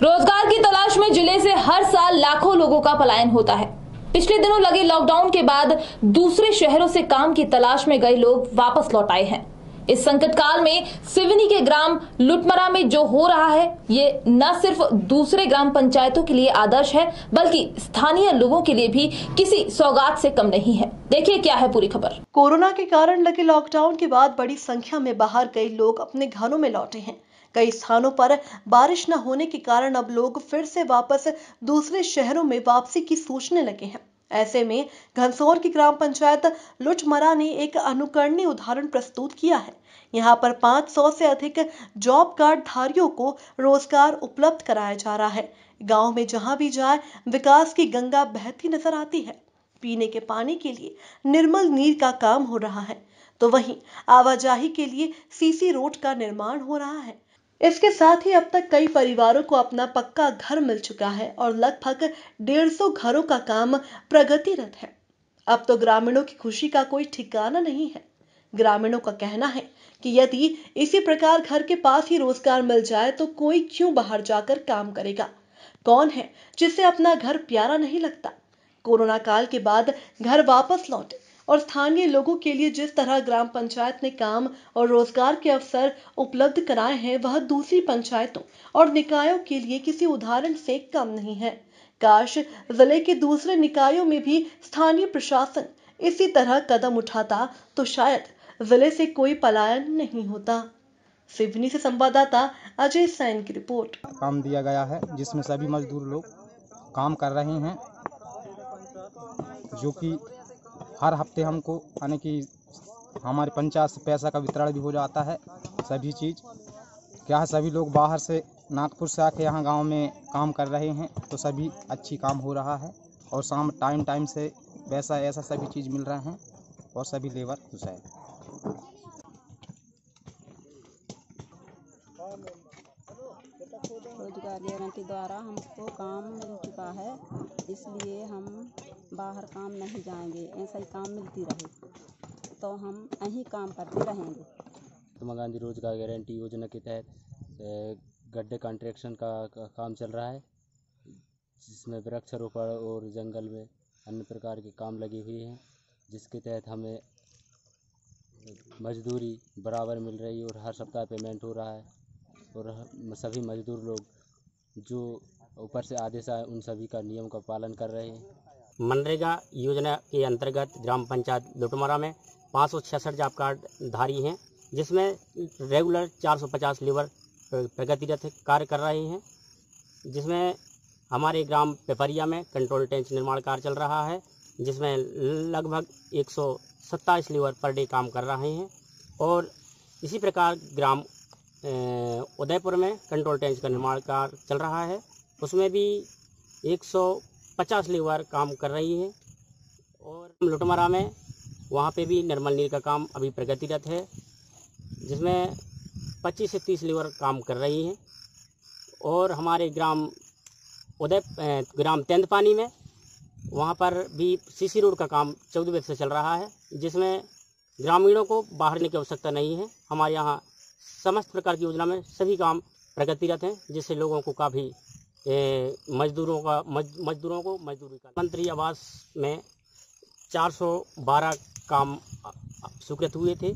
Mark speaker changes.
Speaker 1: रोजगार की तलाश में जिले से हर साल लाखों लोगों का पलायन होता है। पिछले दिनों लगे लॉकडाउन के बाद दूसरे शहरों से काम की तलाश में गए लोग वापस लौट आए हैं। इस संकट काल में सिवनी के ग्राम लुटमरा में जो हो रहा है, ये न सिर्फ दूसरे ग्राम पंचायतों के लिए आदर्श है, बल्कि स्थानीय लोगों के लिए भी किसी सौगात से कम नहीं है। देखिए क्या है पूरी खबर।
Speaker 2: कोरोना के कारण लगे लॉकडाउन के बाद बड़ी संख्या में बाहर कई लोग अपने घरों में लौटे हैं। कई स्थानों पर बारिश न होने के कारण अब लोग फिर से वापस दूसरे शहरों में वापसी की सोचने लगे हैं। ऐसे में घनसौर की ग्राम पंचायत लुटमरा ने एक अनुकरणीय उदाहरण प्रस्तुत किया है। यहाँ पर 500 से अधिक जॉब कार्ड धारियों को रोजगार उपलब्ध कराया जा रहा है। गांव में जहां भी जाए विकास की गंगा बहती नजर आती है। पीने के पानी के लिए निर्मल नीर का काम हो रहा है, तो वहीं आवाजाही के लिए सीसी रोड का निर्माण हो रहा है। इसके साथ ही अब तक कई परिवारों को अपना पक्का घर मिल चुका है और लगभग 150 घरों का काम प्रगतिरत है। अब तो ग्रामीणों की खुशी का कोई ठिकाना नहीं है। ग्रामीणों का कहना है कि यदि इसी प्रकार घर के पास ही रोजगार मिल जाए तो कोई क्यों बाहर जाकर काम करेगा। कौन है जिसे अपना घर प्यारा नहीं लगता। कोरोना काल के बाद घर वापस लौटे और स्थानीय लोगों के लिए जिस तरह ग्राम पंचायत ने काम और रोजगार के अवसर उपलब्ध कराए हैं, वह दूसरी पंचायतों और निकायों के लिए किसी उदाहरण से कम नहीं है। काश जिले के दूसरे निकायों में भी स्थानीय प्रशासन इसी तरह कदम उठाता तो शायद जिले से कोई पलायन नहीं होता। सिवनी से संवाददाता अजय सैन की रिपोर्ट।
Speaker 3: काम दिया गया है जिसमें सभी मजदूर लोग काम कर रहे हैं, जो कि हर हफ्ते हमको यानी कि हमारे पंचायत से पैसा का वितरण भी हो जाता है। सभी चीज़ क्या है, सभी लोग बाहर से नागपुर से आके यहाँ गांव में काम कर रहे हैं, तो सभी अच्छी काम हो रहा है और शाम टाइम से पैसा ऐसा सभी चीज़ मिल रहा है और सभी लेबर खुश है।
Speaker 4: रोजगार गारंटी द्वारा हमको काम मिल चुका है, इसलिए हम बाहर काम नहीं जाएंगे। ऐसा ही काम मिलती रहे तो हम यहीं काम करते रहेंगे।
Speaker 5: महात्मा गांधी रोजगार गारंटी योजना के तहत गड्ढे कंस्ट्रक्शन का काम चल रहा है, जिसमें वृक्षारोपण और जंगल में अन्य प्रकार के काम लगे हुए हैं, जिसके तहत हमें मजदूरी बराबर मिल रही है और हर सप्ताह पेमेंट हो रहा है और सभी मजदूर लोग जो ऊपर से आदेश आए उन सभी का नियम का पालन कर रहे हैं।
Speaker 6: मनरेगा योजना के अंतर्गत ग्राम पंचायत लुटमरा में 566 जॉब कार्ड धारी हैं, जिसमें रेगुलर 450 लेबर प्रगतिरत कार्य कर रहे हैं, जिसमें हमारे ग्राम पेपरिया में कंट्रोल टैंक निर्माण कार्य चल रहा है, जिसमें लगभग 127 लेबर पर डे काम कर रहे हैं। और इसी प्रकार ग्राम उदयपुर में कंट्रोल टैंक का निर्माण कार्य चल रहा है, उसमें भी 150 लेबर काम कर रही है। और लुटमरा में वहाँ पे भी निर्मल नीर का काम अभी प्रगतिरत है, जिसमें 25 से 30 लेबर काम कर रही हैं। और हमारे ग्राम तेंदपानी में वहाँ पर भी सीसी रोड का काम 14 बजे से चल रहा है, जिसमें ग्रामीणों को बाहर जाने की आवश्यकता नहीं है। हमारे यहाँ समस्त प्रकार की योजना में सभी काम प्रगतिरत हैं, जिससे लोगों को काफ़ी मजदूरों को मजदूरी का मंत्री आवास में 412 काम स्वीकृत हुए थे।